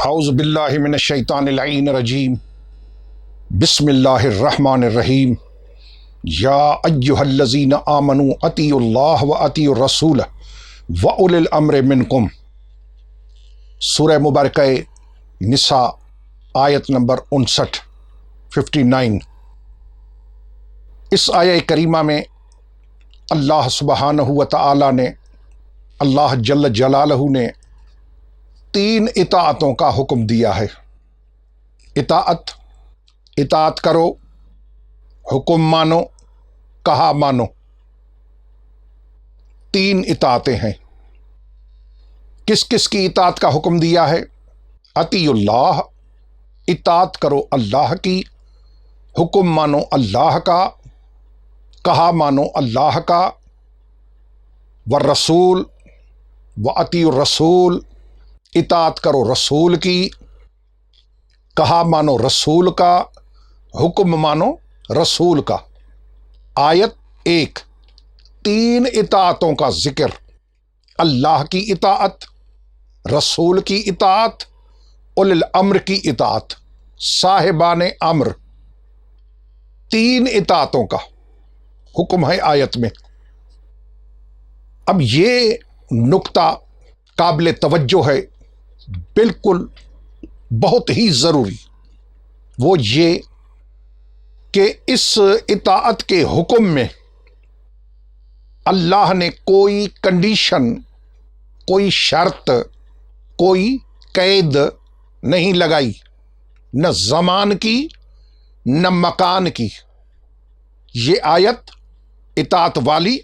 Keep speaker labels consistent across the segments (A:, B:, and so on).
A: اعوذ باللہ من الشیطان اللعین الرجیم بسم اللہ الرحمن الرحیم یا ایہا الذین آمنوا اطیعوا اللہ و اطیعوا الرسول و اولی الامر منکم۔ سورہ مبارکہ نساء آیت نمبر 59۔ اس آیہ کریمہ میں اللہ سبحانہ و تعالی نے، اللہ جل جلالہ نے 3 اطاعتوں کا حکم دیا ہے۔ اطاعت کرو، حکم مانو، کہا مانو۔ 3 اطاعتیں ہیں۔ کس کس کی اطاعت کا حکم دیا ہے؟ اطیعوا اللہ، اطاعت کرو اللہ کی، حکم مانو اللہ کا، کہا مانو اللہ کا، والرسول واطیعوا الرسول، اطاعت کرو رسول کی، کہا مانو رسول کا، حکم مانو رسول کا۔ آیت 1، 3 اطاعتوں کا ذکر، اللہ کی اطاعت، رسول کی اطاعت، اولی الامر کی اطاعت، صاحبان امر، 3 اطاعتوں کا حکم ہے آیت میں۔ اب یہ نکتہ قابل توجہ ہے، بالکل بہت ہی ضروری، وہ یہ کہ اس اطاعت کے حکم میں اللہ نے کوئی کنڈیشن، کوئی شرط، کوئی قید نہیں لگائی، نہ زمان کی نہ مکان کی۔ یہ آیت اطاعت والی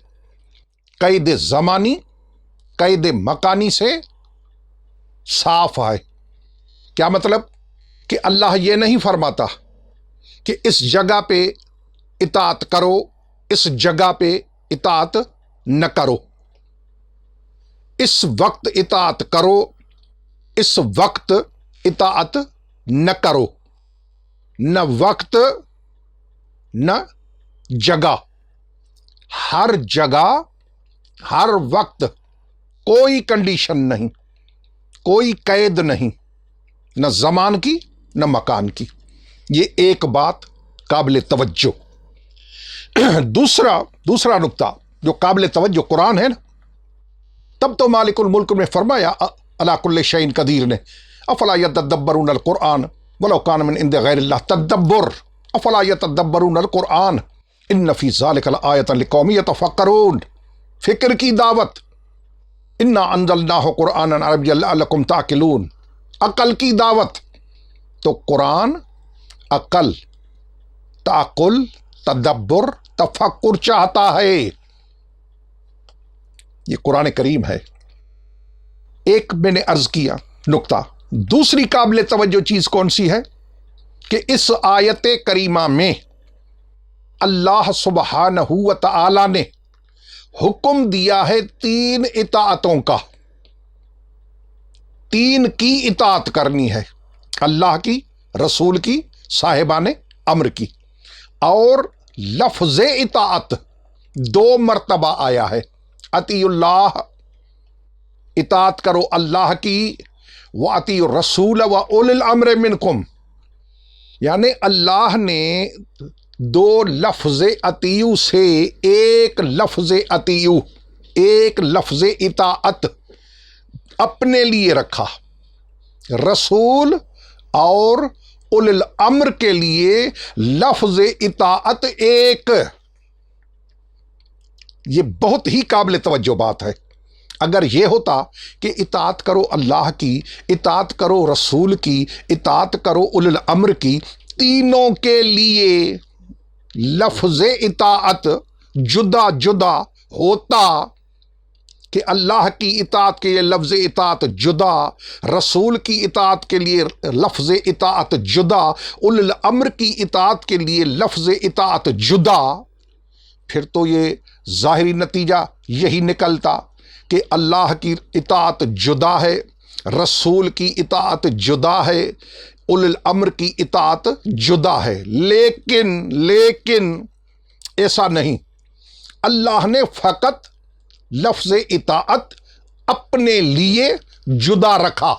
A: قید زمانی، قید مکانی سے صاف ہے۔ کیا مطلب؟ کہ اللہ یہ نہیں فرماتا کہ اس جگہ پہ اطاعت کرو، اس جگہ پہ اطاعت نہ کرو، اس وقت اطاعت کرو، اس وقت اطاعت نہ کرو، نہ وقت نہ جگہ، ہر جگہ ہر وقت، کوئی کنڈیشن نہیں، کوئی قید نہیں، نہ زمان کی نہ مکان کی۔ یہ ایک بات قابل توجہ۔ دوسرا نکتہ جو قابل توجہ قرآن ہے نا، تب تو مالک الملک نے فرمایا علی کل شیء قدیر نے، افلا یتدبرون القرآن ولو کان من عند غیر اللہ، تدبر، افلا یتدبرون القرآن ان فی ذلک لآیۃ لقوم یتفکرون، فکر کی دعوت، انا انزلناہ قرآنا عربیا لعلکم تعقلون، عقل کی دعوت۔ تو قرآن عقل، تعقل، تدبر، تفکر چاہتا ہے۔ یہ قرآن کریم ہے۔ ایک میں نے عرض کیا نکتہ۔ دوسری قابل توجہ چیز کون سی ہے؟ کہ اس آیت کریمہ میں اللہ سبحانہ و تعالی نے حکم دیا ہے 3 اطاعتوں کا۔ 3 کی اطاعت کرنی ہے، اللہ کی، رسول کی، صاحبان امر کی۔ اور لفظ اطاعت 2 مرتبہ آیا ہے۔ اطیعوا اللہ، اطاعت کرو اللہ کی، واطیعوا الرسول و اولی الامر منکم، یعنی اللہ نے 2 لفظ اطیعوا سے ایک لفظ اطیعوا، ایک لفظ اطاعت اپنے لیے رکھا، رسول اور اولی الامر کے لیے لفظ اطاعت ایک۔ یہ بہت ہی قابل توجہ بات ہے۔ اگر یہ ہوتا کہ اطاعت کرو اللہ کی، اطاعت کرو رسول کی، اطاعت کرو اولی الامر کی، تینوں کے لیے لفظ اطاعت جدا جدا ہوتا، کہ اللہ کی اطاعت کے لیے لفظ اطاعت جدا، رسول کی اطاعت کے لیے لفظ اطاعت جدا، اولی الامر کی اطاعت کے لیے لفظ اطاعت جدا، پھر تو یہ ظاہری نتیجہ یہی نکلتا کہ اللہ کی اطاعت جدا ہے، رسول کی اطاعت جدا ہے، اولی الامر کی اطاعت جدا ہے۔ لیکن ایسا نہیں، اللہ نے فقط لفظ اطاعت اپنے لیے جدا رکھا،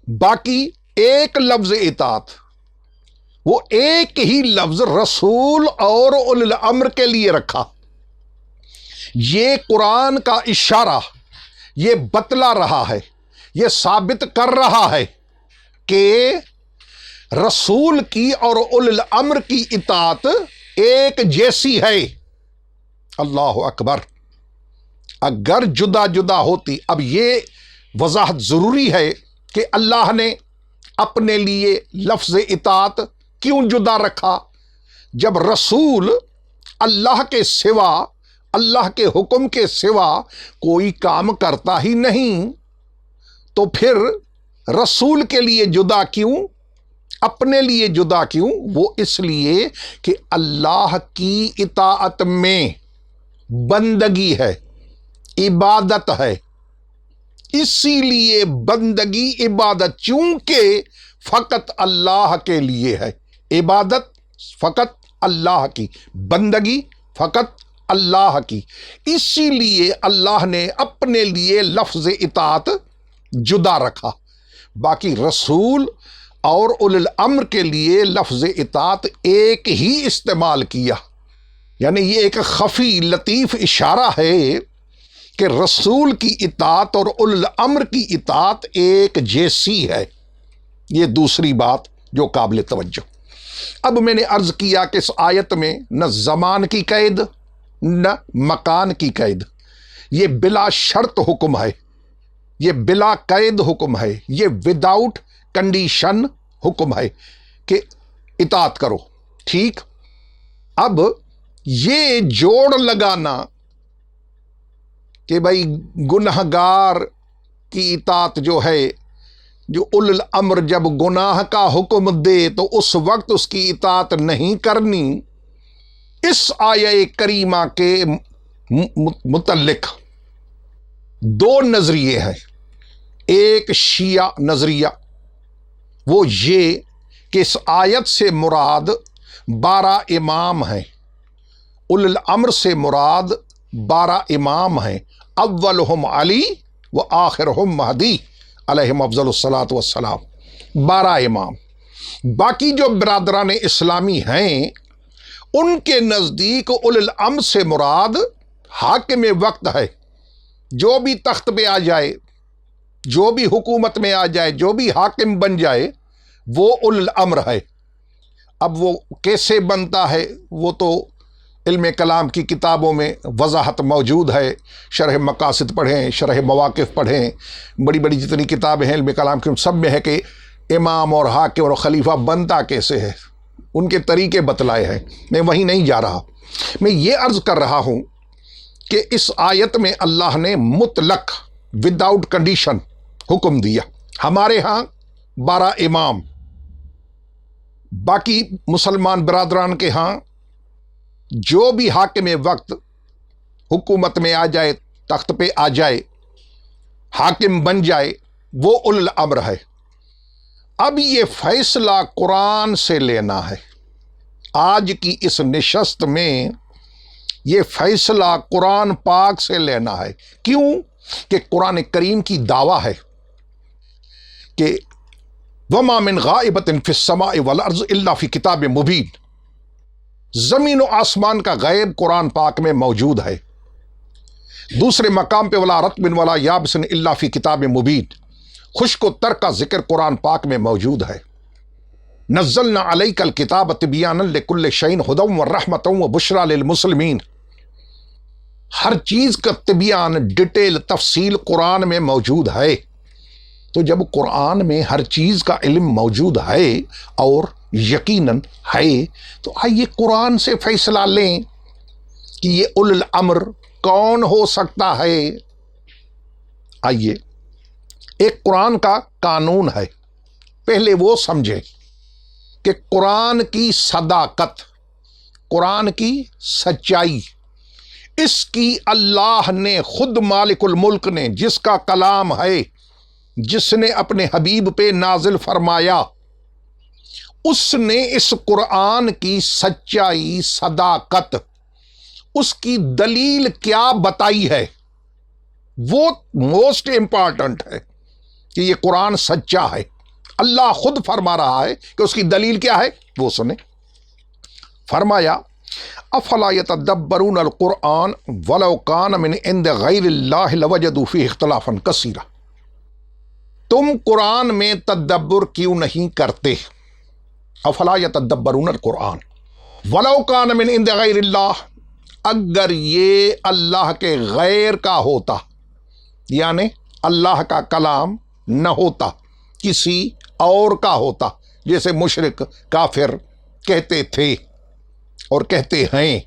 A: باقی ایک لفظ اطاعت، وہ ایک ہی لفظ رسول اور اولو الامر کے لیے رکھا۔ یہ قرآن کا اشارہ یہ بتلا رہا ہے، یہ ثابت کر رہا ہے کہ رسول کی اور اولو الامر کی اطاعت ایک جیسی ہے۔ اللہ اکبر۔ اگر جدا جدا ہوتی، اب یہ وضاحت ضروری ہے کہ اللہ نے اپنے لیے لفظ اطاعت کیوں جدا رکھا؟ جب رسول اللہ کے سوا، اللہ کے حکم کے سوا کوئی کام کرتا ہی نہیں، تو پھر رسول کے لیے جدا کیوں، اپنے لیے جدا کیوں؟ وہ اس لیے کہ اللہ کی اطاعت میں بندگی ہے، عبادت ہے۔ اسی لیے بندگی عبادت چونکہ فقط اللہ کے لیے ہے، عبادت فقط اللہ کی، بندگی فقط اللہ کی، اسی لیے اللہ نے اپنے لیے لفظ اطاعت جدا رکھا۔ باقی رسول اور اولو الامر کے لیے لفظ اطاعت ایک ہی استعمال کیا، یعنی یہ ایک خفی لطیف اشارہ ہے کہ رسول کی اطاعت اور اولو الامر کی اطاعت ایک جیسی ہے۔ یہ دوسری بات جو قابل توجہ۔ اب میں نے عرض کیا کہ اس آیت میں نہ زمان کی قید نہ مکان کی قید، یہ بلا شرط حکم ہے، یہ بلا قید حکم ہے، یہ وداؤٹ کنڈیشن حکم ہے کہ اطاعت کرو۔ ٹھیک، اب یہ جوڑ لگانا کہ بھائی گنہگار کی اطاعت جو ہے، جو اولو الامر جب گناہ کا حکم دے تو اس وقت اس کی اطاعت نہیں کرنی، اس آیہ کریمہ کے متعلق دو نظریے ہیں۔ ایک شیعہ نظریہ، وہ یہ کہ اس آیت سے مراد 12 امام ہیں، اولو الامر سے مراد 12 امام ہیں، اولہم علی و آخرہم مہدی علیہم افضل الصلاۃ والسلام، 12 امام۔ باقی جو برادران اسلامی ہیں ان کے نزدیک اولو الامر سے مراد حاکم وقت ہے، جو بھی تخت پہ آ جائے، جو بھی حکومت میں آ جائے، جو بھی حاکم بن جائے، وہ اولو الامر ہے۔ اب وہ کیسے بنتا ہے وہ تو علم کلام کی کتابوں میں وضاحت موجود ہے، شرح مقاصد پڑھیں، شرح مواقف پڑھیں، بڑی بڑی جتنی کتابیں ہیں علم کلام کی، سب میں ہے کہ امام اور حاکم اور خلیفہ بنتا کیسے ہے، ان کے طریقے بتلائے ہیں۔ میں وہیں نہیں جا رہا، میں یہ عرض کر رہا ہوں کہ اس آیت میں اللہ نے مطلق وداؤٹ کنڈیشن حکم دیا۔ ہمارے ہاں 12 امام، باقی مسلمان برادران کے ہاں جو بھی حاکم وقت حکومت میں آ جائے، تخت پہ آ جائے، حاکم بن جائے، وہ اولو الامر ہے۔ اب یہ فیصلہ قرآن سے لینا ہے۔ آج کی اس نشست میں یہ فیصلہ قرآن پاک سے لینا ہے۔ کیوں؟ کہ قرآن کریم کی دعویٰ ہے کہ وَمَا مِنْ غَائِبَةٍ فِي السَّمَاءِ وَالْأَرْضِ إِلَّا فِي كِتَابٍ مُبِينٍ، زمین و آسمان کا غیب قرآن پاک میں موجود ہے۔ دوسرے مقام پہ وَلَا رَطْبٍ وَلَا يَابِسٍ إِلَّا فِي كِتَابٍ مُبِينٍ، خشک و تر کا ذکر قرآن پاک میں موجود ہے۔ نزلنا علیک الکتاب تبیانا لکل شیء ھدی ورحمۃ وبشریٰ للمسلمین، ہر چیز کا تبیان، ڈیٹیل، تفصیل قرآن میں موجود ہے۔ تو جب قرآن میں ہر چیز کا علم موجود ہے اور یقیناً ہے، تو آئیے قرآن سے فیصلہ لیں کہ یہ اولو الامر کون ہو سکتا ہے۔ آئیے، ایک قرآن کا قانون ہے، پہلے وہ سمجھیں کہ قرآن کی صداقت، قرآن کی سچائی، اس کی اللہ نے خود مالک الملک نے، جس کا کلام ہے، جس نے اپنے حبیب پہ نازل فرمایا، اس نے اس قرآن کی سچائی، صداقت، اس کی دلیل کیا بتائی ہے، وہ موسٹ امپارٹنٹ ہے کہ یہ قرآن سچا ہے۔ اللہ خود فرما رہا ہے کہ اس کی دلیل کیا ہے، وہ سنیں۔ فرمایا افلا یتدبرون القرآن ولو کان من عند غیر اللہ لوجدوا فیہ اختلافا کثیرا۔ تم قرآن میں تدبر کیوں نہیں کرتے؟ افلا یتدبرون القرآن ولو کان من عند غیر اللہ، اگر یہ اللہ کے غیر کا ہوتا، یعنی اللہ کا کلام نہ ہوتا، کسی اور کا ہوتا، جیسے مشرک کافر کہتے تھے اور کہتے ہیں،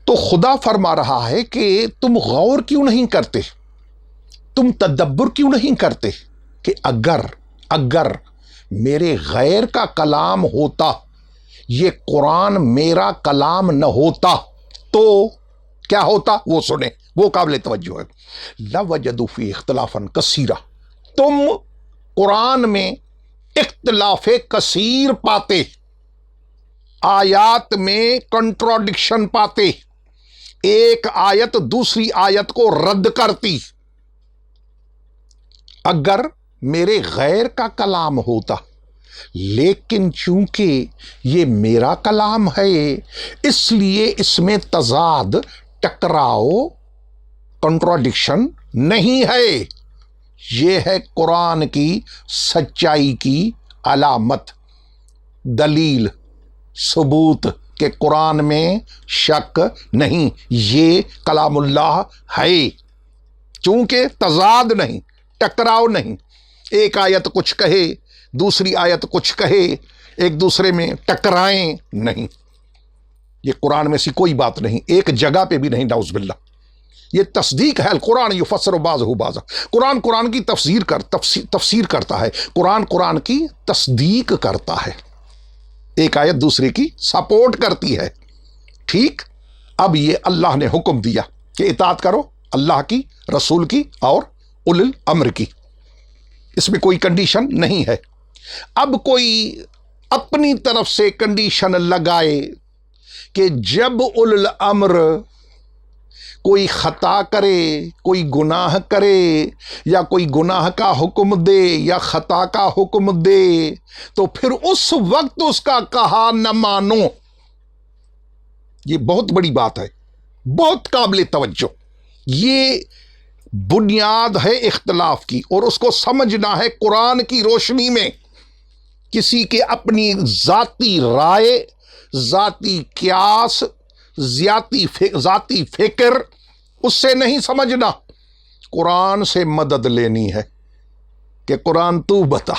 A: تو خدا فرما رہا ہے کہ تم غور کیوں نہیں کرتے، تم تدبر کیوں نہیں کرتے کہ اگر میرے غیر کا کلام ہوتا، یہ قرآن میرا کلام نہ ہوتا تو کیا ہوتا، وہ سنیں، وہ قابل توجہ ہے۔ لَوَجَدُوا فِي اخْتِلَافًا كَثِيرًا، تم قرآن میں اختلاف کثیر پاتے، آیات میں کنٹراڈکشن پاتے، ایک آیت دوسری آیت کو رد کرتی۔ اگر میرے غیر کا کلام ہوتا، لیکن چونکہ یہ میرا کلام ہے اس لیے اس میں تضاد، ٹکراؤ، کنٹراڈکشن نہیں ہے۔ یہ ہے قرآن کی سچائی کی علامت، دلیل، ثبوت کہ قرآن میں شک نہیں، یہ کلام اللہ ہے، چونکہ تضاد نہیں، ٹکراؤ نہیں، ایک آیت کچھ کہے دوسری آیت کچھ کہے، ایک دوسرے میں ٹکرائیں نہیں، یہ قرآن میں سی کوئی بات نہیں، ایک جگہ پہ بھی نہیں، نعوذ باللہ۔ یہ تصدیق ہے، القرآن یفسر بعضہ بعضا، قرآن کی تفسیر کرتا ہے، قرآن کی تصدیق کرتا ہے، ایک آیت دوسرے کی سپورٹ کرتی ہے، ٹھیک۔ اب یہ اللہ نے حکم دیا کہ اطاعت کرو اللہ کی، رسول کی اور اولل امر کی، اس میں کوئی کنڈیشن نہیں ہے۔ اب کوئی اپنی طرف سے کنڈیشن لگائے کہ جب اولل امر کوئی خطا کرے، کوئی گناہ کرے، یا کوئی گناہ کا حکم دے یا خطا کا حکم دے، تو پھر اس وقت اس کا کہا نہ مانو، یہ بہت بڑی بات ہے، بہت قابل توجہ۔ یہ بنیاد ہے اختلاف کی، اور اس کو سمجھنا ہے قرآن کی روشنی میں، کسی کے اپنی ذاتی رائے، ذاتی قیاس، ذاتی فکر، اس سے نہیں سمجھنا، قرآن سے مدد لینی ہے کہ قرآن تو بتا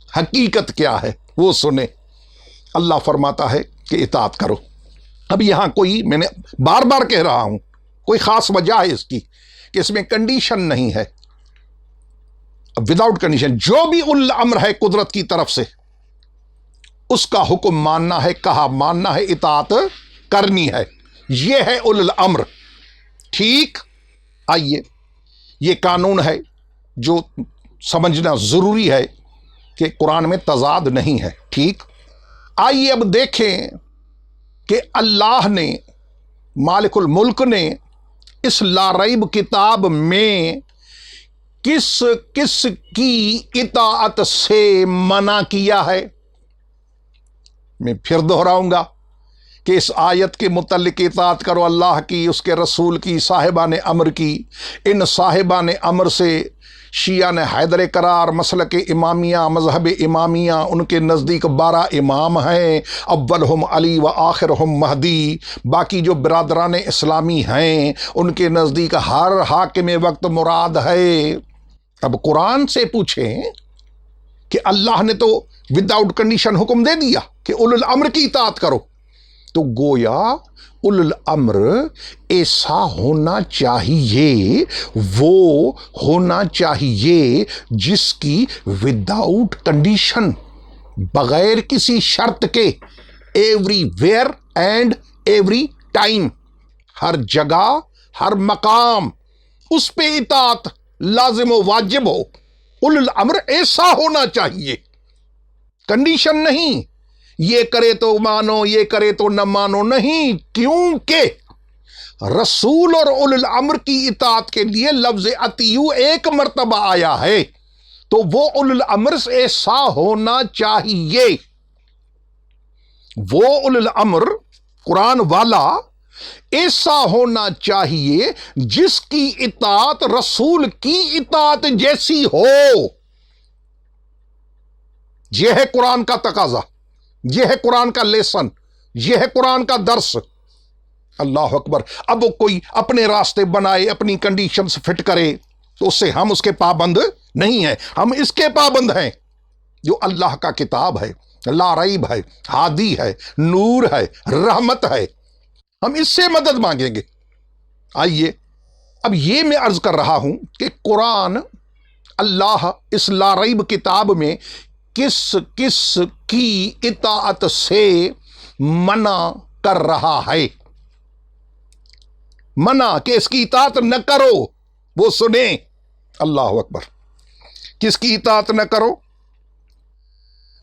A: حقیقت کیا ہے، وہ سنے۔ اللہ فرماتا ہے کہ اطاعت کرو۔ اب یہاں کوئی، میں نے بار بار کہہ رہا ہوں، کوئی خاص وجہ ہے اس کی کہ اس میں کنڈیشن نہیں ہے، وداؤٹ کنڈیشن، جو بھی اول امر ہے قدرت کی طرف سے، اس کا حکم ماننا ہے، کہا ماننا ہے، اطاعت کرنی ہے، یہ ہے اول الامر، ٹھیک۔ آئیے، یہ قانون ہے جو سمجھنا ضروری ہے کہ قرآن میں تضاد نہیں ہے، ٹھیک۔ آئیے اب دیکھیں کہ اللہ نے، مالک الملک نے، اس لا ریب کتاب میں کس کس کی اطاعت سے منع کیا ہے۔ میں پھر دہراؤں گا کہ اس آیت کے متعلق اطاعت کرو اللہ کی، اس کے رسول کی، صاحبان امر کی۔ ان صاحبان امر سے شیعہ نے حیدر قرار، مسلک امامیہ، مذہب امامیہ، ان کے نزدیک 12 امام ہیں، اولہم علی و آخرہم مہدی۔ باقی جو برادران اسلامی ہیں ان کے نزدیک ہر حاکم وقت مراد ہے۔ اب قرآن سے پوچھیں کہ اللہ نے تو وداؤٹ کنڈیشن حکم دے دیا کہ اولو الامر کی اطاعت کرو، تو گویا اولو الامر ایسا ہونا چاہیے، وہ ہونا چاہیے جس کی وداؤٹ کنڈیشن، بغیر کسی شرط کے، everywhere and every time, ہر جگہ ہر مقام اس پہ اطاعت لازم و واجب ہو۔ اولو الامر ایسا ہونا چاہیے، کنڈیشن نہیں، یہ کرے تو مانو، یہ کرے تو نہ مانو، نہیں، کیونکہ رسول اور اولو الامر کی اطاعت کے لیے لفظ اطیعوا ایک مرتبہ آیا ہے، تو وہ اولو الامر سے ایسا ہونا چاہیے، وہ اولو الامر قرآن والا ایسا ہونا چاہیے جس کی اطاعت رسول کی اطاعت جیسی ہو۔ یہ ہے قرآن کا تقاضا، یہ ہے قرآن کا لیسن، یہ ہے قرآن کا درس۔ اللہ اکبر۔ اب وہ کوئی اپنے راستے بنائے، اپنی کنڈیشنز فٹ کرے تو اس سے ہم اس کے پابند نہیں ہیں، ہم اس کے پابند ہیں جو اللہ کا کتاب ہے، لا ریب ہے، ہادی ہے، نور ہے، رحمت ہے، ہم اس سے مدد مانگیں گے۔ آئیے اب یہ میں عرض کر رہا ہوں کہ قرآن اللہ اس لا ریب کتاب میں کس کس کی اطاعت سے منع کر رہا ہے، منع کہ اس کی اطاعت نہ کرو، وہ سنیں۔ اللہ اکبر۔ کس کی اطاعت نہ کرو؟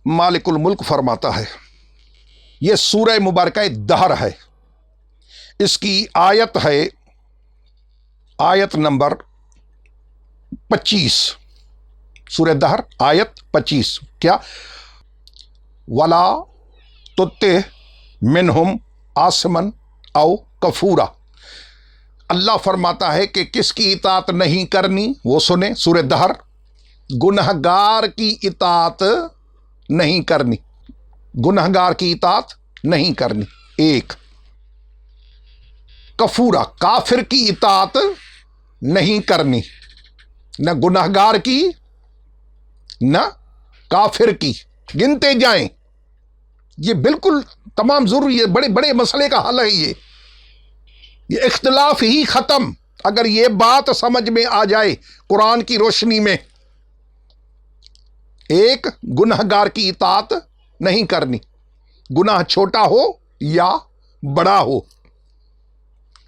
A: مالک الملک فرماتا ہے، یہ سورہ مبارکہ دہر ہے، اس کی آیت ہے آیت نمبر 25، سورہ دہر آیت 25۔ کیا؟ وَلَا تُطِعْ مِنْهُمْ آثِمًا أَوْ كَفُورًا۔ اللہ فرماتا ہے کہ کس کی اطاعت نہیں کرنی، وہ سنیں، سورہ دہر۔ گنہگار کی اطاعت نہیں کرنی، گنہگار کی اطاعت نہیں کرنی، ایک۔ کفورا، کافر کی اطاعت نہیں کرنی، نہ گنہگار کی نہ کافر کی، گنتے جائیں۔ یہ بالکل تمام ضروری ہے، بڑے بڑے مسئلے کا حل ہے یہ اختلاف ہی ختم اگر یہ بات سمجھ میں آ جائے قرآن کی روشنی میں۔ ایک، گنہگار کی اطاعت نہیں کرنی، گناہ چھوٹا ہو یا بڑا ہو۔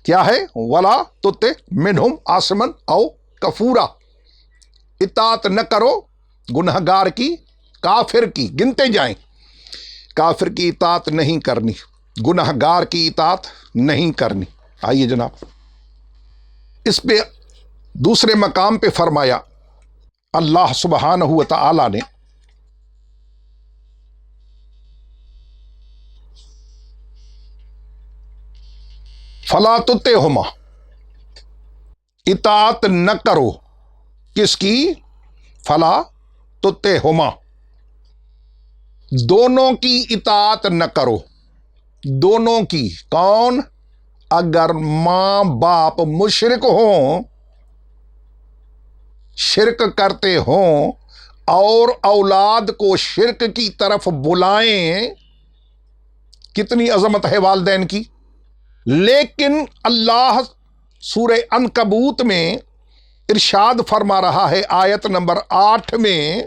A: کیا ہے؟ وَلَا تُطِعْ مِنْهُمْ آثِمًا أَوْ كَفُورًا، اطاعت نہ کرو گنہگار کی، کافر کی، گنتے جائیں۔ کافر کی اطاعت نہیں کرنی، گنہگار کی اطاعت نہیں کرنی۔ آئیے جناب، اس پہ دوسرے مقام پہ فرمایا اللہ سبحانہ و تعالی نے، فَلَا تُطِعْهُمَا، اطاعت نہ کرو، کس کی؟ فَلَا تُطِعْهُمَا، دونوں کی اطاعت نہ کرو، دونوں کی۔ کون؟ اگر ماں باپ مشرک ہوں، شرک کرتے ہوں اور اولاد کو شرک کی طرف بلائیں، کتنی عظمت ہے والدین کی۔ لیکن اللہ سورہ عنکبوت میں ارشاد فرما رہا ہے آیت نمبر 8 میں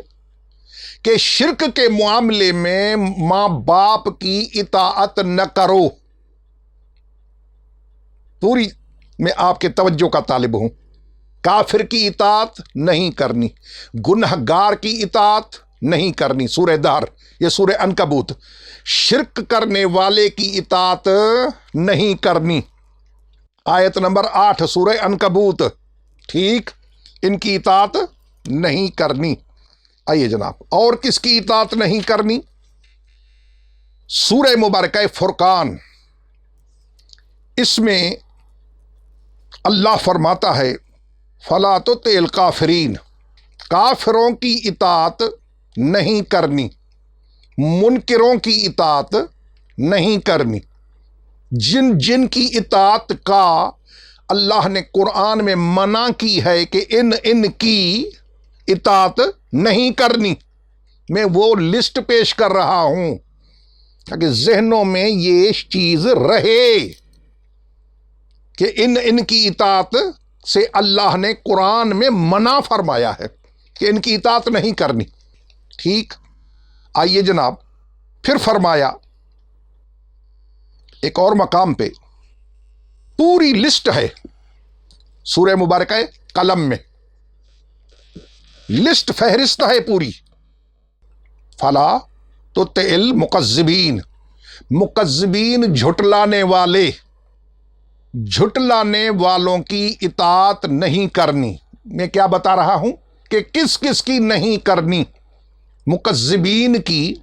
A: کہ شرک کے معاملے میں ماں باپ کی اطاعت نہ کرو۔ پوری میں آپ کے توجہ کا طالب ہوں۔ کافر کی اطاعت نہیں کرنی، گنہگار کی اطاعت نہیں کرنی، سورہ دہر، یہ سورہ عنکبوت۔ شرک کرنے والے کی اطاعت نہیں کرنی، آیت نمبر 8 سورہ عنکبوت، ٹھیک، ان کی اطاعت نہیں کرنی۔ آئیے جناب، اور کس کی اطاعت نہیں کرنی؟ سورہ مبارکہ فرقان، اس میں اللہ فرماتا ہے فَلَا تُطِعْ الْكَافِرِينَ، کافروں کی اطاعت نہیں کرنی، منکروں کی اطاعت نہیں کرنی۔ جن جن کی اطاعت کا اللہ نے قرآن میں منع کی ہے کہ ان کی اطاعت نہیں کرنی، میں وہ لسٹ پیش کر رہا ہوں تاکہ ذہنوں میں یہ چیز رہے کہ ان کی اطاعت سے اللہ نے قرآن میں منع فرمایا ہے کہ ان کی اطاعت نہیں کرنی، ٹھیک۔ آئیے جناب، پھر فرمایا ایک اور مقام پہ، پوری لسٹ ہے سورہ مبارکہ قلم میں، لسٹ فہرست ہے پوری۔ فَلَا تُطِعْ الْمُكَذِّبِينَ، مکذبین جھٹلانے والے، جھٹلانے والوں کی اطاعت نہیں کرنی۔ میں کیا بتا رہا ہوں؟ کہ کس کس کی نہیں کرنی؟ مکذبین کی،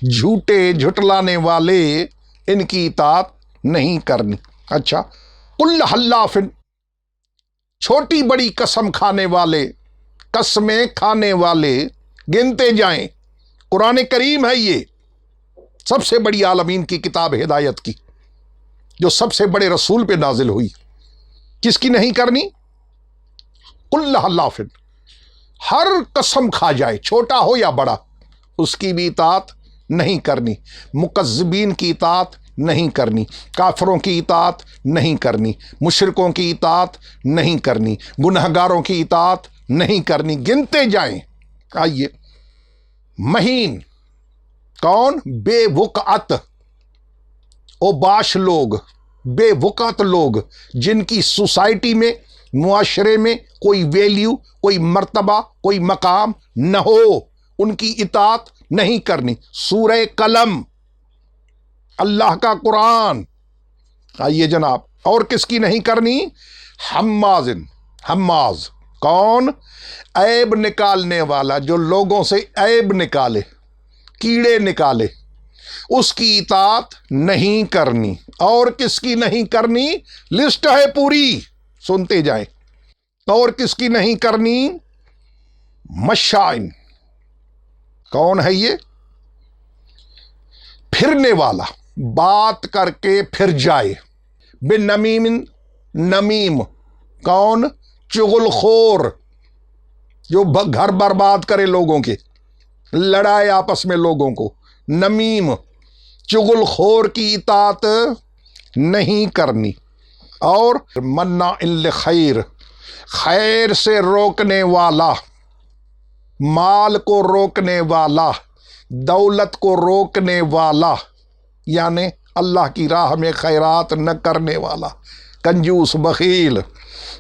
A: جھوٹے جھٹلانے والے، ان کی اطاعت نہیں کرنی۔ اچھا، کل حلافن، چھوٹی بڑی قسم کھانے والے، قسمیں کھانے والے گنتے جائیں۔ قرآن کریم ہے یہ، سب سے بڑی عالمین کی کتاب ہدایت کی، جو سب سے بڑے رسول پہ نازل ہوئی۔ کس کی نہیں کرنی؟ کل حلافن، ہر قسم کھا جائے، چھوٹا ہو یا بڑا، اس کی بھی اطاعت نہیں کرنی۔ مکذبین کی اطاعت نہیں کرنی، کافروں کی اطاعت نہیں کرنی، مشرکوں کی اطاعت نہیں کرنی، گنہگاروں کی اطاعت نہیں کرنی۔ گنتے جائیں۔ آئیے، مہین، کون؟ بے وقعت، اوباش لوگ، بے وقعت لوگ، جن کی سوسائٹی میں، معاشرے میں کوئی ویلیو، کوئی مرتبہ، کوئی مقام نہ ہو، ان کی اطاعت نہیں کرنی۔ سورہ قلم، اللہ کا قرآن۔ آئیے جناب، اور کس کی نہیں کرنی؟ حمازن، حماز، کون؟ عیب نکالنے والا، جو لوگوں سے عیب نکالے، کیڑے نکالے، اس کی اطاعت نہیں کرنی۔ اور کس کی نہیں کرنی؟ لسٹ ہے پوری، سنتے جائیں۔ اور کس کی نہیں کرنی؟ مشائن، کون ہے یہ؟ پھرنے والا، بات کر کے پھر جائے۔ بنمیم، نمیم، کون؟ چغل خور، جو گھر برباد کرے لوگوں کے، لڑائے آپس میں لوگوں کو۔ نمیم، چغل خور کی اطاعت نہیں کرنی۔ اور منع للخیر، خیر سے روکنے والا، مال کو روکنے والا، دولت کو روکنے والا، یعنی اللہ کی راہ میں خیرات نہ کرنے والا، کنجوس، بخیل۔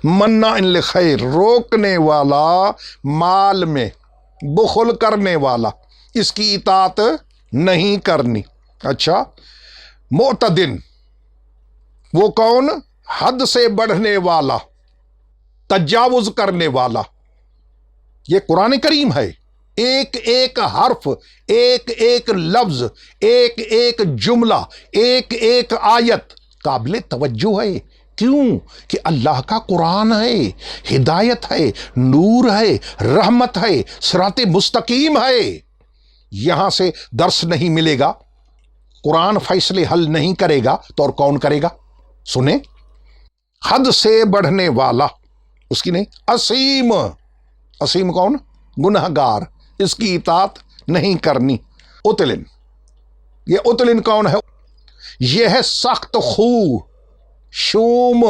A: منع للخیر، روکنے والا، مال میں بخل کرنے والا، اس کی اطاعت نہیں کرنی۔ اچھا، معتدن، وہ کون؟ حد سے بڑھنے والا، تجاوز کرنے والا۔ یہ قرآن کریم ہے، ایک ایک حرف، ایک ایک لفظ، ایک ایک جملہ، ایک ایک آیت قابل توجہ ہے۔ کیوں؟ کہ اللہ کا قرآن ہے، ہدایت ہے، نور ہے، رحمت ہے، صراط مستقیم ہے۔ یہاں سے درس نہیں ملے گا، قرآن فیصلے حل نہیں کرے گا تو اور کون کرے گا؟ سنیں، حد سے بڑھنے والا، اس کی نہیں۔ اسیم، اسیم کون؟ گنہگار، اس کی اطاعت نہیں کرنی۔ اتلن، یہ اتلن کون ہے؟ یہ ہے سخت خو، شوم،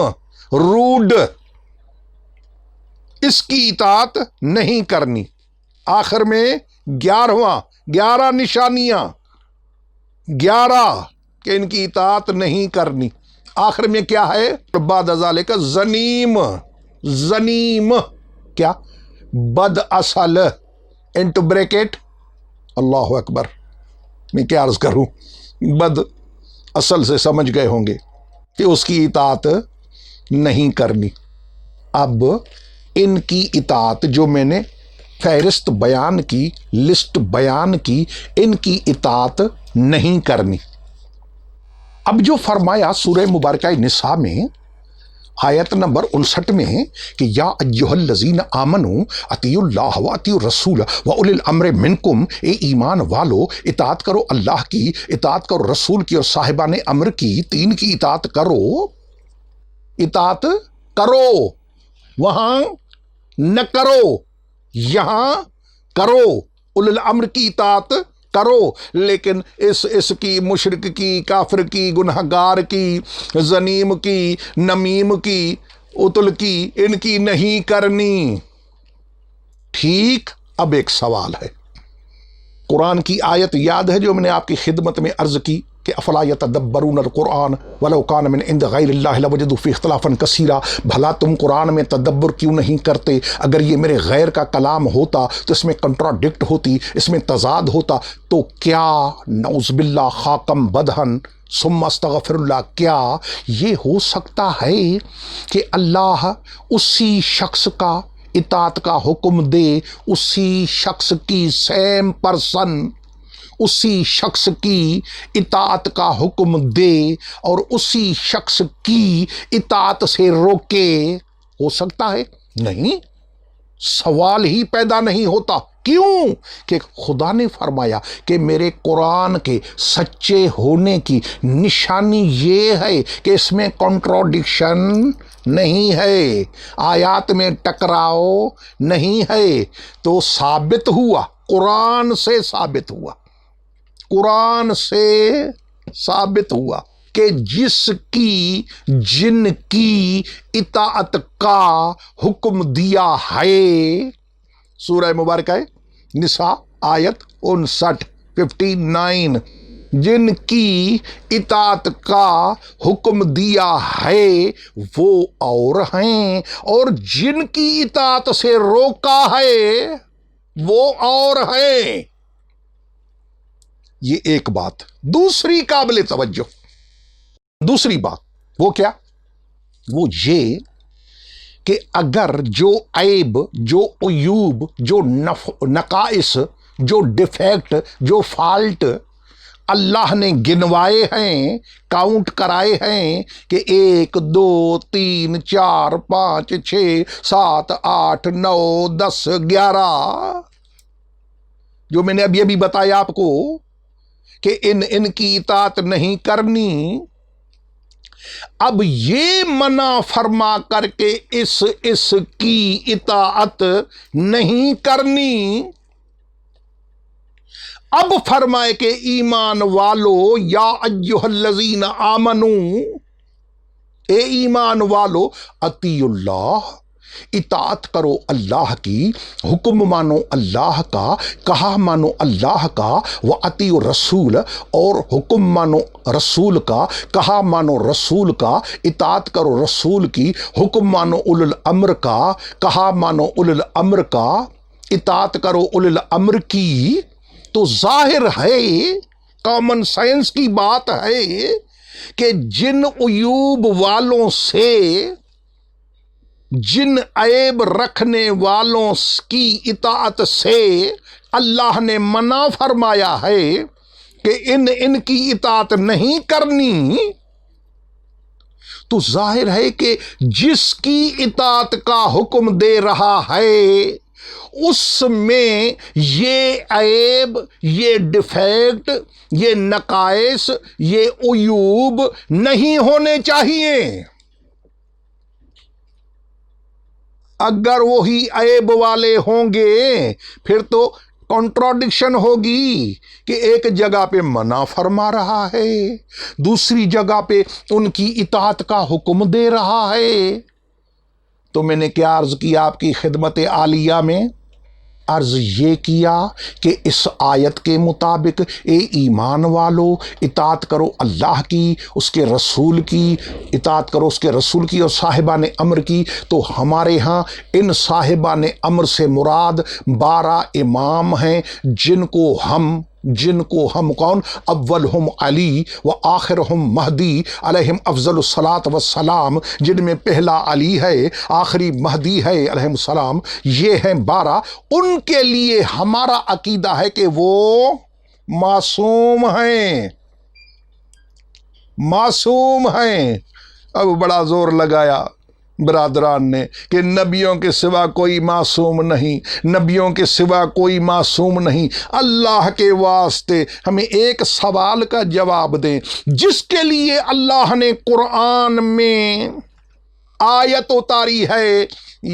A: روڈ، اس کی اطاعت نہیں کرنی۔ آخر میں 11 نشانیاں، 11 کہ ان کی اطاعت نہیں کرنی۔ آخر میں کیا ہے؟ بعد ذالک زنیم، زنیم کیا؟ بد اصل، انٹو بریکٹ، اللہ اکبر، میں کیا عرض کروں، بد اصل سے سمجھ گئے ہوں گے کہ اس کی اطاعت نہیں کرنی۔ اب ان کی اطاعت جو میں نے فہرست بیان کی، لسٹ بیان کی، ان کی اطاعت نہیں کرنی۔ اب جو فرمایا سورہ مبارکہ نساء میں آیت نمبر 59 میں کہ یا ایھا الذین آمنوا اطیعوا اللہ واطیعوا الرسول واولی الامر منکم، اے ایمان والو، اطاعت کرو اللہ کی، اطاعت کرو رسول کی اور صاحبان امر کی، تین کی اطاعت کرو۔ اطاعت کرو، وہاں نہ کرو، یہاں کرو۔ اولی الامر کی اطاعت کرو، لیکن اس کی، مشرک کی، کافر کی، گنہگار کی، زنیم کی، نمیم کی، اتل کی، ان کی نہیں کرنی۔ ٹھیک، اب ایک سوال ہے، قرآن کی آیت یاد ہے جو میں نے آپ کی خدمت میں عرض کی کہ افلا یتدبرون القرآن ولو کان من عند غیر اللہ لوجدوا فیہ اختلافا کثیرا، بھلا تم قرآن میں تدبر کیوں نہیں کرتے؟ اگر یہ میرے غیر کا کلام ہوتا تو اس میں کنٹراڈکٹ ہوتی، اس میں تضاد ہوتا، تو کیا نعوذ باللہ خاکم بدہن ثم استغفر اللہ، کیا یہ ہو سکتا ہے کہ اللہ اسی شخص کا اطاعت کا حکم دے اسی شخص کی سیم پرسن اسی شخص کی اطاعت کا حکم دے اور اسی شخص کی اطاعت سے روکے؟ ہو سکتا ہے؟ نہیں، سوال ہی پیدا نہیں ہوتا۔ کیوں؟ کہ خدا نے فرمایا کہ میرے قرآن کے سچے ہونے کی نشانی یہ ہے کہ اس میں کنٹراڈکشن نہیں ہے، آیات میں ٹکراؤ نہیں ہے۔ تو ثابت ہوا، قرآن سے ثابت ہوا، قرآن سے ثابت ہوا کہ جس کی جن کی اطاعت کا حکم دیا ہے، سورہ مبارکہ نساء آیت 59 جن کی اطاعت کا حکم دیا ہے وہ اور ہیں، اور جن کی اطاعت سے روکا ہے وہ اور ہیں۔ یہ ایک بات۔ دوسری قابل توجہ دوسری بات وہ کیا؟ وہ یہ کہ اگر جو عیب، جو عیوب، جو نقائص، جو ڈیفیکٹ، جو فالٹ اللہ نے گنوائے ہیں، کاؤنٹ کرائے ہیں کہ 1 2 3 4 5 6 7 8 9 10 11 جو میں نے ابھی بتایا آپ کو کہ ان کی اطاعت نہیں کرنی، اب یہ منع فرما کر کے اس کی اطاعت نہیں کرنی، اب فرمائے کہ ایمان والو یا ایھا الذین آمنو، اے ایمان والو اطیعوا اللہ، اطاعت کرو اللہ کی، حکم مانو اللہ کا، کہا مانو اللہ کا، وَأَطِیعُوا الرَّسُولَ، اور حکم مانو رسول کا، کہا مانو رسول کا، اطاعت کرو رسول کی، حکم مانو اولو الامر کا، کہا مانو اولو الامر کا، اطاعت کرو اولو الامر کی۔ تو ظاہر ہے، کامن سینس کی بات ہے کہ جن عیوب والوں سے، جن عیب رکھنے والوں کی اطاعت سے اللہ نے منع فرمایا ہے کہ ان کی اطاعت نہیں کرنی، تو ظاہر ہے کہ جس کی اطاعت کا حکم دے رہا ہے اس میں یہ عیب، یہ ڈیفیکٹ، یہ نقائص، یہ عیوب نہیں ہونے چاہیے۔ اگر وہی عیب والے ہوں گے پھر تو کنٹراڈکشن ہوگی کہ ایک جگہ پہ منع فرما رہا ہے، دوسری جگہ پہ ان کی اطاعت کا حکم دے رہا ہے۔ تو میں نے کیا عرض کیا آپ کی خدمت عالیہ میں؟ عرض یہ کیا کہ اس آیت کے مطابق اے ایمان والو، اطاعت کرو اللہ کی، اس کے رسول کی، اطاعت کرو اس کے رسول کی اور صاحبان امر کی۔ تو ہمارے ہاں ان صاحبان امر سے مراد 12 امام ہیں جن کو ہم کون؟ اولہم علی و آخرہم مہدی علیہم افضل الصلاۃ والسلام، جن میں پہلا علی ہے، آخری مہدی ہے علیہم السلام، یہ ہیں 12۔ ان کے لیے ہمارا عقیدہ ہے کہ وہ معصوم ہیں، معصوم ہیں۔ اب بڑا زور لگایا برادران نے کہ نبیوں کے سوا کوئی معصوم نہیں، نبیوں کے سوا کوئی معصوم نہیں۔ اللہ کے واسطے ہمیں ایک سوال کا جواب دیں، جس کے لیے اللہ نے قرآن میں آیت اتاری ہے،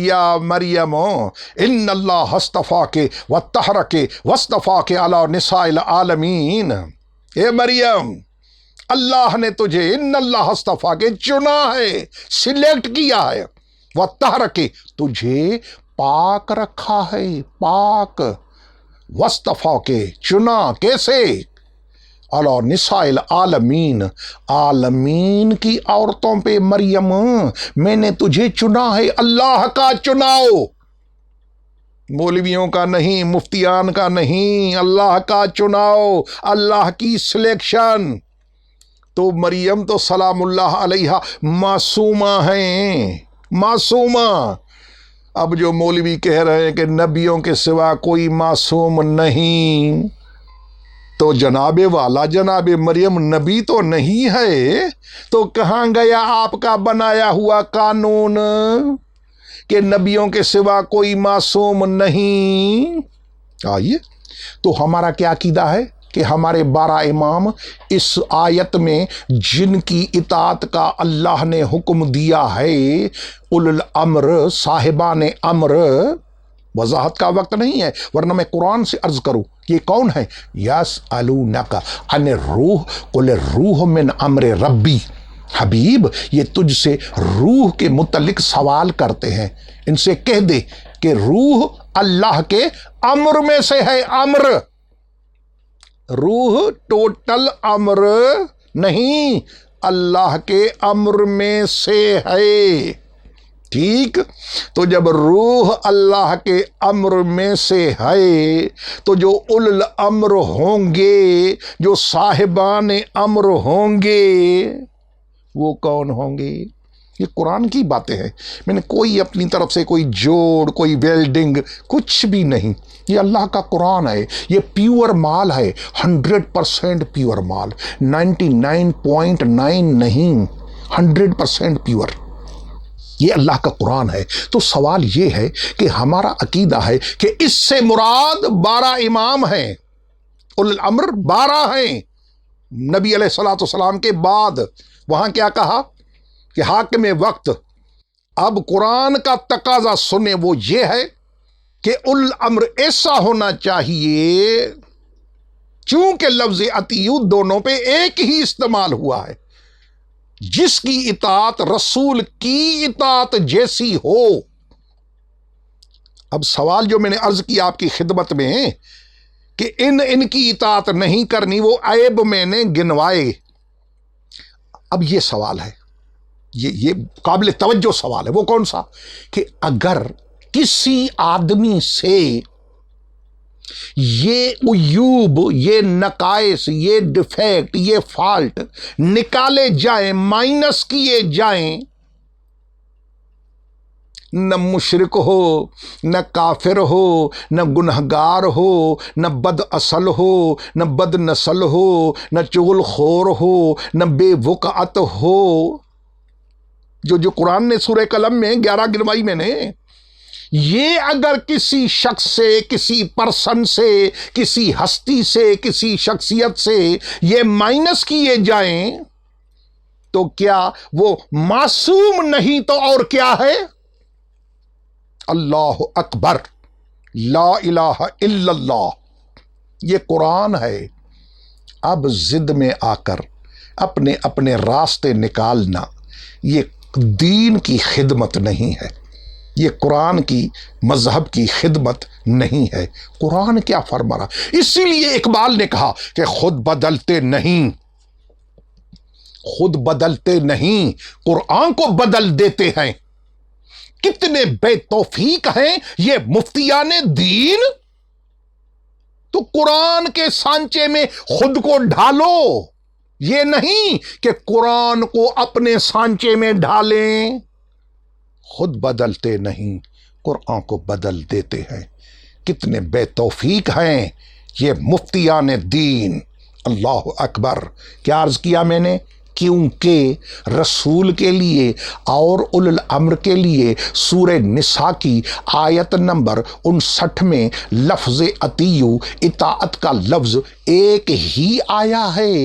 A: یا مریم ان اللہ اصطفاک وطہرک واصطفاک علی نساء العالمین، اے مریم اللہ نے تجھے ان اللہ اصطفیٰ کے چنا ہے، سلیکٹ کیا ہے، وطہرک تجھے پاک رکھا ہے، پاک، واصطفیٰ کے چنا کیسے؟ علی نساء العالمین، عالمین کی عورتوں پہ مریم میں نے تجھے چنا ہے، اللہ کا چناؤ، مولویوں کا نہیں، مفتیان کا نہیں، اللہ کا چناؤ، اللہ کی سلیکشن۔ تو مریم تو سلام اللہ علیہا معصومہ ہیں، معصومہ۔ اب جو مولوی کہہ رہے ہیں کہ نبیوں کے سوا کوئی معصوم نہیں، تو جناب والا جناب مریم نبی تو نہیں ہے، تو کہاں گیا آپ کا بنایا ہوا قانون کہ نبیوں کے سوا کوئی معصوم نہیں؟ آئیے، تو ہمارا کیا عقیدہ ہے کہ ہمارے 12 امام اس آیت میں جن کی اطاعت کا اللہ نے حکم دیا ہے، اولو الامر، صاحبان امر، وضاحت کا وقت نہیں ہے ورنہ میں قرآن سے عرض کروں یہ کون ہے؟ یسألونک عن الروح قل الروح من امر ربی، حبیب یہ تجھ سے روح کے متعلق سوال کرتے ہیں، ان سے کہہ دے کہ روح اللہ کے امر میں سے ہے، امر، روح ٹوٹل امر نہیں، اللہ کے امر میں سے ہے، ٹھیک؟ تو جب روح اللہ کے امر میں سے ہے تو جو اولو الامر ہوں گے، جو صاحبان امر ہوں گے، وہ کون ہوں گے؟ یہ قرآن کی باتیں ہیں، میں نے کوئی اپنی طرف سے کوئی جوڑ، کوئی ویلڈنگ، کچھ بھی نہیں، یہ اللہ کا قرآن ہے، یہ پیور مال ہے، 100% پیور مال، 99.9 نہیں، 100% پیور، یہ اللہ کا قرآن ہے۔ تو سوال یہ ہے کہ ہمارا عقیدہ ہے کہ اس سے مراد 12 امام ہیں، اولو الامر 12 ہیں، نبی علیہ الصلوۃ والسلام کے بعد وہاں کیا کہا کہ حاکم وقت۔ اب قرآن کا تقاضا سنیں، وہ یہ ہے کہ اولو الامر ایسا ہونا چاہیے، چونکہ لفظ اطیعوا دونوں پہ ایک ہی استعمال ہوا ہے، جس کی اطاعت رسول کی اطاعت جیسی ہو۔ اب سوال جو میں نے عرض کیا آپ کی خدمت میں کہ ان کی اطاعت نہیں کرنی، وہ عیب میں نے گنوائے۔ اب یہ سوال ہے، یہ قابل توجہ سوال ہے، وہ کون سا؟ کہ اگر کسی آدمی سے یہ عیوب، یہ نقائص، یہ ڈیفیکٹ، یہ فالٹ نکالے جائیں، مائنس کیے جائیں، نہ مشرک ہو، نہ کافر ہو، نہ گنہگار ہو، نہ بد اصل ہو، نہ بد نسل ہو، نہ چغل خور ہو، نہ بے وقعت ہو، جو قرآن نے سورہ قلم میں 11 گنوائی میں نے، یہ اگر کسی شخص سے، کسی پرسن سے، کسی ہستی سے، کسی شخصیت سے یہ مائنس کیے جائیں تو کیا وہ معصوم نہیں تو اور کیا ہے؟ اللہ اکبر، لا الہ الا اللہ، یہ قرآن ہے۔ اب ضد میں آ کر اپنے اپنے راستے نکالنا یہ دین کی خدمت نہیں ہے، یہ قرآن کی مذہب کی خدمت نہیں ہے۔ قرآن کیا فرما رہا؟ اسی لیے اقبال نے کہا کہ خود بدلتے نہیں، خود بدلتے نہیں، قرآن کو بدل دیتے ہیں۔ کتنے بے توفیق ہیں یہ مفتیان دین! تو قرآن کے سانچے میں خود کو ڈھالو، یہ نہیں کہ قرآن کو اپنے سانچے میں ڈھالیں۔ خود بدلتے نہیں، قرآن کو بدل دیتے ہیں۔ کتنے بے توفیق ہیں یہ مفتیان دین! اللہ اکبر! کیا عرض کیا میں نے؟ کیونکہ رسول کے لیے اور اولو الامر کے لیے سورہ نساء کی آیت نمبر 59 میں لفظ اطیعوا، اطاعت کا لفظ ایک ہی آیا ہے،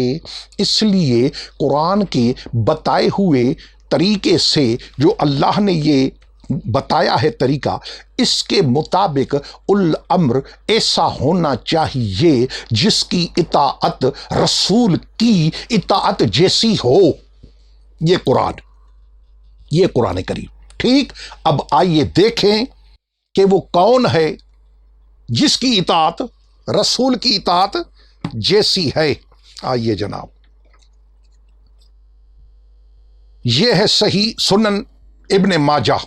A: اس لیے قرآن کے بتائے ہوئے طریقے سے جو اللہ نے یہ بتایا ہے طریقہ، اس کے مطابق اولو الامر ایسا ہونا چاہیے جس کی اطاعت رسول کی اطاعت جیسی ہو۔ یہ قرآن کریم، ٹھیک؟ اب آئیے دیکھیں کہ وہ کون ہے جس کی اطاعت رسول کی اطاعت جیسی ہے۔ آئیے جناب، یہ ہے صحیح سنن ابن ماجہ،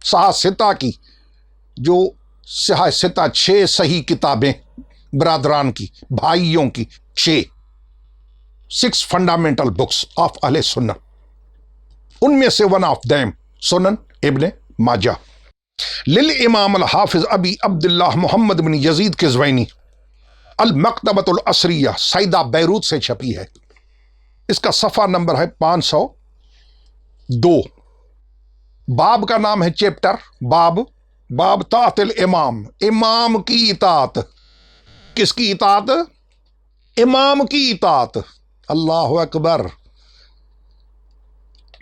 A: صحاح ستہ کی، جو صحاح ستہ 6 صحیح کتابیں برادران کی، بھائیوں کی، 6 فنڈامنٹل بکس آف اہل سنت، ان میں سے ون آف دیم سنن ابن ماجہ۔ للامام الحافظ ابی عبداللہ محمد بن یزید قزوینی، المکتبۃ الاسریہ، سیدہ بیروت سے چھپی ہے۔ اس کا صفحہ نمبر ہے 502۔ باب کا نام ہے چیپٹر، باب طاعت الامام، امام کی اطاعت۔ کس کی اطاعت؟ امام کی اطاعت۔ اللہ اکبر،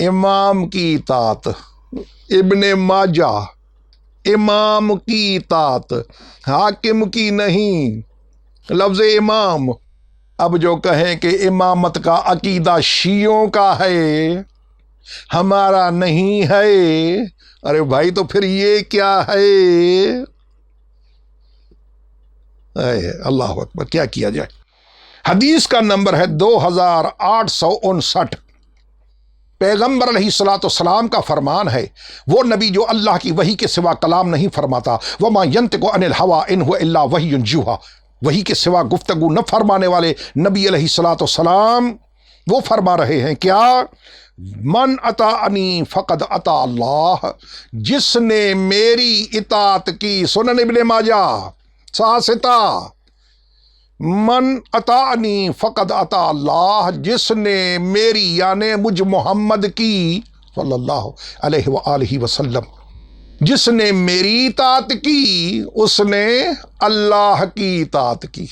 A: امام کی اطاعت۔ ابن ماجہ، امام کی اطاعت، حاکم کی نہیں۔ لفظ امام، اب جو کہیں کہ امامت کا عقیدہ شیعوں کا ہے، ہمارا نہیں ہے، ارے بھائی تو پھر یہ کیا ہے؟ اللہ اکبر، کیا کیا جائے؟ حدیث کا نمبر ہے 2859۔ پیغمبر علیہ الصلوۃ والسلام کا فرمان ہے، وہ نبی جو اللہ کی وحی کے سوا کلام نہیں فرماتا، وما ینطق عن الہوی ان هو الا وحی یوحی، وحی کے سوا گفتگو نہ فرمانے والے نبی علیہ الصلوۃ والسلام وہ فرما رہے ہیں کیا؟ من اطاعنی فقد اطاع اللہ، جس نے میری اطاعت کی۔ سنن ابن ماجہ ساستہ، من اطاعنی فقد اطاع اللہ، جس نے میری یعنی مجھ محمد کی صلی اللہ علیہ وآلہ وسلم، جس نے میری اطاعت کی اس نے اللہ کی اطاعت کی۔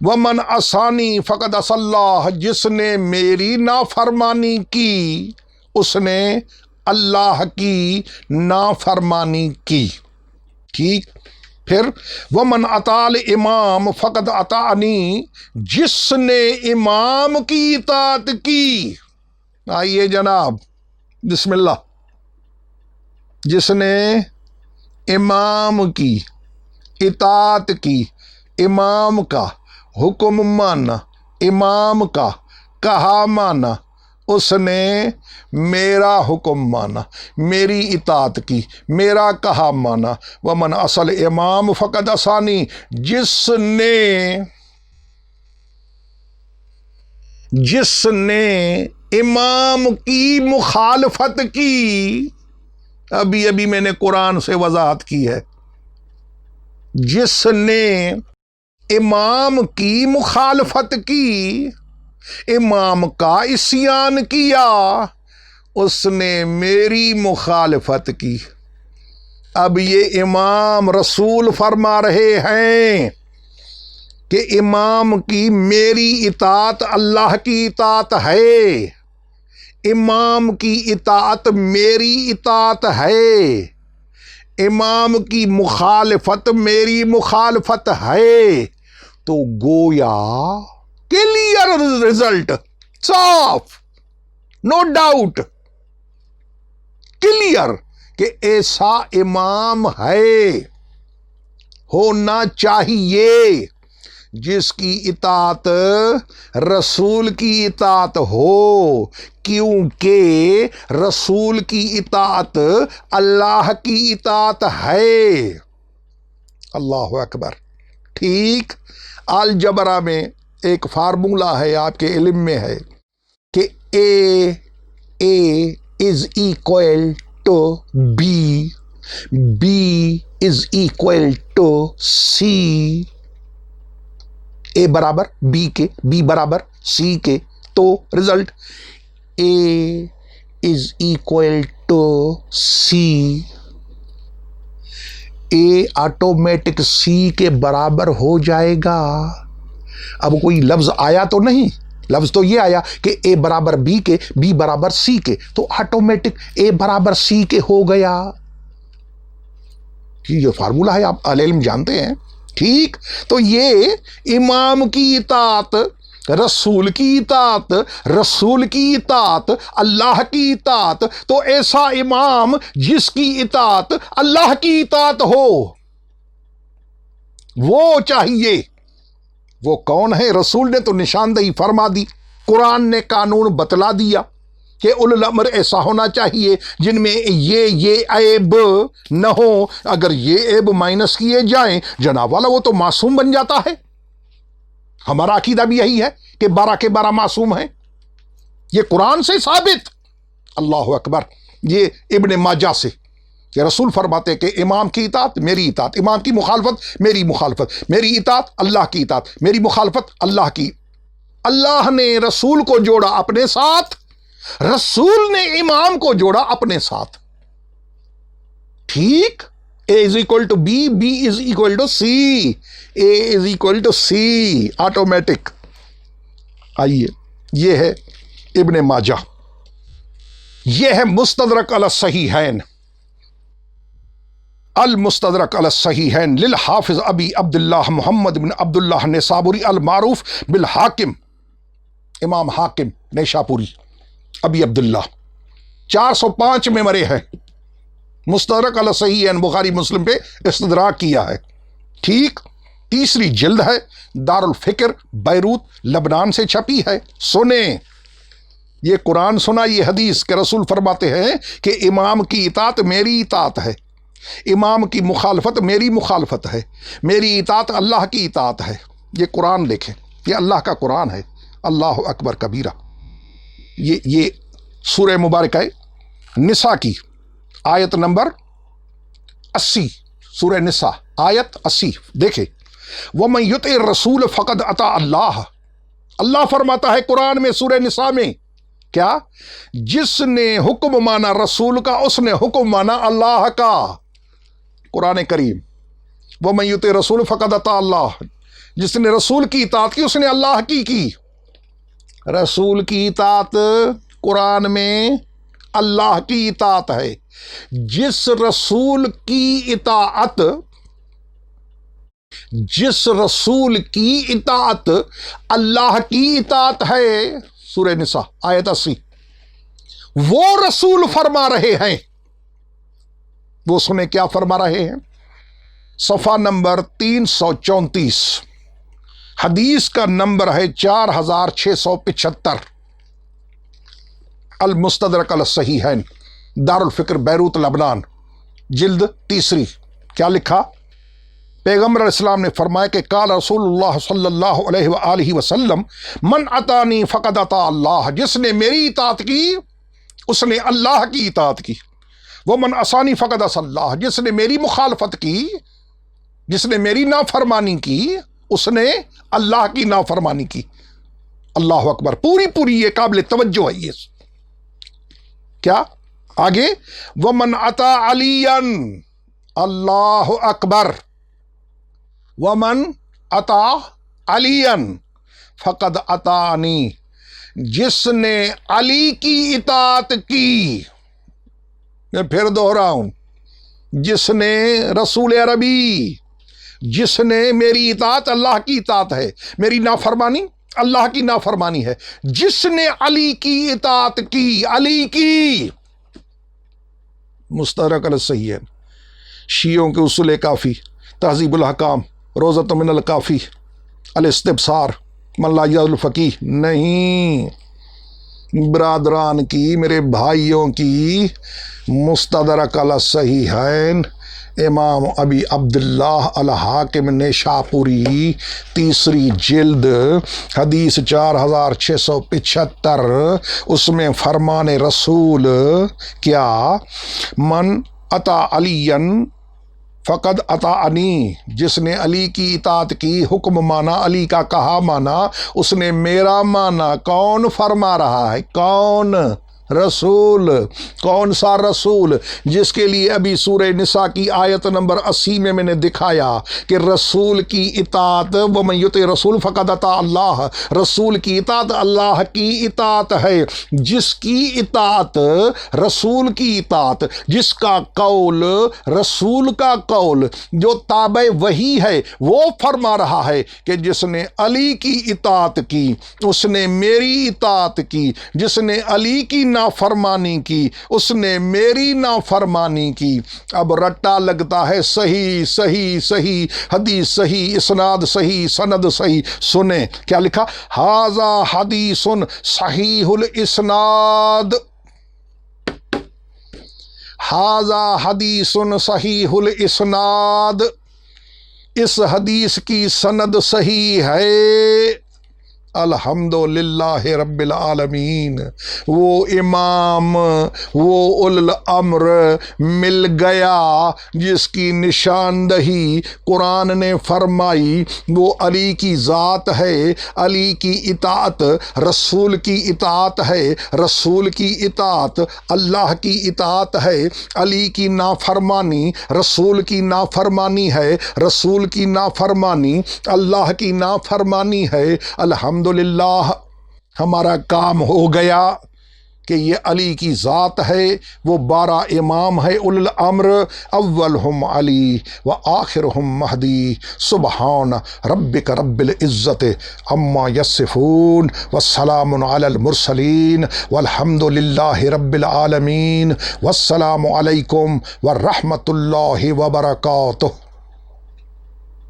A: ومن عصانی فقد عصی اللہ، جس نے میری نافرمانی کی اس نے اللہ کی نافرمانی کی۔ ٹھیک، پھر ومن اطاع الامام فقد اطاعنی، جس نے امام کی اطاعت کی۔ آئیے جناب، بسم اللہ، جس نے امام کی اطاعت کی، امام کا حکم مانا، امام کا کہا مانا، اس نے میرا حکم مانا، میری اطاعت کی، میرا کہا مانا۔ ومن عصی الامام فقد عصانی، جس نے امام کی مخالفت کی۔ ابھی میں نے قرآن سے وضاحت کی ہے، جس نے امام کی مخالفت کی، امام کا عصیان کیا، اس نے میری مخالفت کی۔ اب یہ امام رسول فرما رہے ہیں کہ امام کی میری اطاعت اللہ کی اطاعت ہے، امام کی اطاعت میری اطاعت ہے، امام کی مخالفت میری مخالفت ہے۔ تو گویا کلیئر رزلٹ، صاف، نو ڈاؤٹ، کلیئر کہ ایسا امام ہے، ہونا چاہیے جس کی اطاعت رسول کی اطاعت ہو، کیونکہ رسول کی اطاعت اللہ کی اطاعت ہے۔ اللہ اکبر۔ ٹھیک، الجبرا میں ایک فارمولہ ہے، آپ کے علم میں ہے کہ A is equal to B, B is equal to C, A برابر بی کے، بی برابر سی کے، تو result A is equal to C, A automatic C کے برابر ہو جائے گا۔ اب کوئی لفظ آیا تو نہیں، لفظ تو یہ آیا کہ اے برابر بی کے، بی برابر سی کے، تو آٹومیٹک اے برابر سی کے ہو گیا۔ یہ فارمولہ ہے، آپ اہل علم جانتے ہیں۔ ٹھیک، تو یہ امام کی اطاعت، رسول کی اطاعت، رسول کی اطاعت، اللہ کی اطاعت، تو ایسا امام جس کی اطاعت اللہ کی اطاعت ہو وہ چاہیے۔ وہ کون ہے؟ رسول نے تو نشاندہی فرما دی، قرآن نے قانون بتلا دیا کہ اولو الامر ایسا ہونا چاہیے جن میں یہ عیب نہ ہو۔ اگر یہ عیب مائنس کیے جائیں جناب والا، وہ تو معصوم بن جاتا ہے۔ ہمارا عقیدہ بھی یہی ہے کہ 12 کے 12 معصوم ہیں، یہ قرآن سے ثابت۔ اللہ اکبر۔ یہ ابن ماجہ سے کہ رسول فرماتے کہ امام کی اطاعت میری اطاعت، امام کی مخالفت میری مخالفت، میری اطاعت اللہ کی اطاعت، میری مخالفت اللہ کی۔ اللہ نے رسول کو جوڑا اپنے ساتھ، رسول نے امام کو جوڑا اپنے ساتھ۔ ٹھیک، A is equal to B, B is equal to C, A is equal to C، automatic. آئیے، یہ ہے ابن ماجہ، یہ ہے مستدرک علی الصحیحین، المستدرک علی الصحیحین للحافظ ابی عبداللہ محمد بن عبداللہ نیسابوری المعروف بالحاکم، امام حاکم نیشاپوری ابی عبداللہ، 405 میں مرے ہیں۔ مستدرک علی الصحیحین بخاری مسلم پہ استدراک کیا ہے۔ ٹھیک، تیسری جلد ہے، دار الفکر بیروت لبنان سے چھپی ہے۔ سنیں، یہ قرآن سنا، یہ حدیث کہ رسول فرماتے ہیں کہ امام کی اطاعت میری اطاعت ہے، امام کی مخالفت میری مخالفت ہے، میری اطاعت اللہ کی اطاعت ہے۔ یہ قرآن دیکھیں، یہ اللہ کا قرآن ہے۔ اللہ اکبر کبیرہ۔ یہ سورہ مبارکہ نساء کی آیت نمبر 80، سورہ نساء آیت 80 دیکھیں، وَمَن يُطِعِ الرَّسُولَ فَقَدْ أَطَاعَ اللَّهَ، اللہ فرماتا ہے قرآن میں سورہ نساء میں، کیا؟ جس نے حکم مانا رسول کا، اس نے حکم مانا اللہ کا۔ قرآن کریم، وَمَن يُطِعِ الرَّسُولَ فَقَدْ أَطَاعَ اللَّهَ، جس نے رسول کی اطاعت کی اس نے اللہ کی۔ رسول کی اطاعت قرآن میں اللہ کی اطاعت ہے۔ جس رسول کی اطاعت، جس رسول کی اطاعت اللہ کی اطاعت ہے، سورہ نساء آیت 80، وہ رسول فرما رہے ہیں، وہ سنیں کیا فرما رہے ہیں، صفحہ نمبر 334، حدیث کا نمبر ہے 4675، المستدرک علی الصحیحین، دار الفکر بیروت لبنان، جلد تیسری۔ کیا لکھا؟ پیغمبر علیہ السلام نے فرمایا کہ قال رسول اللہ صلی اللہ علیہ وآلہ وسلم من اطاعنی فقد اطاع اللہ، جس نے میری اطاعت کی اس نے اللہ کی اطاعت کی، ومن عصانی فقد عصی اللہ، جس نے میری مخالفت کی، جس نے میری نافرمانی کی، اس نے اللہ کی نافرمانی کی۔ اللہ اکبر، پوری یہ قابل توجہ ہے۔ یہ کیا آگے؟ ومن اطاع علیا، اللہ اکبر، ومن اطاع علیا فقد اطاعنی، جس نے علی کی اطاعت کی، میں پھر دوہراؤں، جس نے رسول عربی، جس نے میری اطاعت اللہ کی اطاعت ہے، میری نافرمانی اللہ کی نافرمانی ہے، جس نے علی کی اطاعت کی، علی کی۔ مستدرک علی الصحیحین، شیعوں کے اصول کافی، تہذیب الحکام، روضۃ من الکافی، الاستبصار، من لا یعرف الفقیہ، نہیں، برادران کی، میرے بھائیوں کی، مستدرک علی الصحیحین، امام ابی عبداللہ الحاکم نیشاپوری، تیسری جلد، حدیث 4675، اس میں فرمان رسول کیا؟ من اطاع علی فقد اطاعنی، جس نے علی کی اطاعت کی، حکم مانا، علی کا کہا مانا، اس نے میرا مانا۔ کون فرما رہا ہے؟ کون؟ رسول۔ کون سا رسول؟ جس کے لیے ابھی سورہ نساء کی آیت نمبر 80 میں نے دکھایا کہ رسول کی اطاعت، وَمَن يُطِعِ الرَّسُولَ فَقَدْ أَطَاعَ اللَّهَ، رسول کی اطاعت اللہ کی اطاعت ہے۔ جس کی اطاعت رسول کی اطاعت، جس کا قول رسول کا قول، جو تابع وحی ہے، وہ فرما رہا ہے کہ جس نے علی کی اطاعت کی اس نے میری اطاعت کی، جس نے علی کی نافرمانی کی اس نے میری نافرمانی کی۔ اب رٹا لگتا ہے صحیح صحیح صحیح، حدیث صحیح، اسناد صحیح، سند صحیح۔ سنیں کیا لکھا؟ ھذا حدیث صحیح الاسناد، ھذا حدیث صحیح الاسناد، اس حدیث کی سند صحیح ہے۔ الحمدللہ رب العالمین۔ وہ امام، وہ اولو الامر مل گیا جس کی نشاندہی قرآن نے فرمائی۔ وہ علی کی ذات ہے، علی کی اطاعت رسول کی اطاعت ہے، رسول کی اطاعت اللہ کی اطاعت ہے، علی کی نافرمانی رسول کی نافرمانی ہے، رسول کی نافرمانی اللہ کی نافرمانی ہے۔ الحمدللہ ہمارا کام ہو گیا کہ یہ علی کی ذات ہے، وہ 12 امام ہے اولو الامر، اولہم علی و آخرہم مہدی، سبحان ربک رب العزت عما یصفون والسلام علی المرسلین والحمد للہ رب العالمین، والسلام علیکم ورحمۃ اللہ وبرکاتہ۔